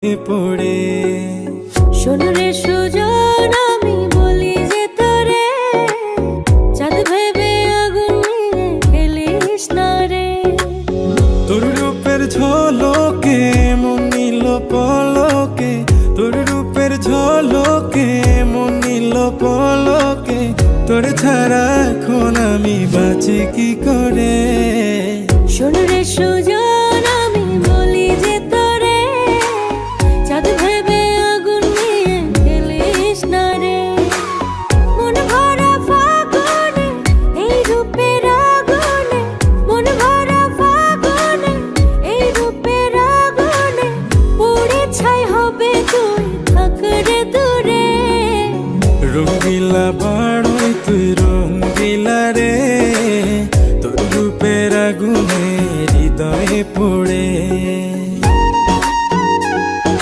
পড়ে শোন রে সুজন, আমি বলি যে তোরে চাঁদ ভেবে আগুন নিয়ে খেলিস না রে। তোর রূপের ঝলকে মন নিল পলকে, তোর রূপের ঝলকে মন নিল পলকে, তোর ছাড়া এখন আমি বাঁচি কি করে। শোন রে সুজন, আমি বলি যে তোরে চাঁদ ভেবে আগুন নিয়ে খেলিস না রে। মন ভরা ফাগুনে এই রূপের আগুনে, মন ভরা ফাগুনে এই রূপের আগুনে পুড়ে ছাই হবে তুই থাক রে দূরে। রঙ্গিলা বাড়ই তুই রঙ্গিলা রে, তোর রূপের আগুনে হৃদয়ে পড়ে।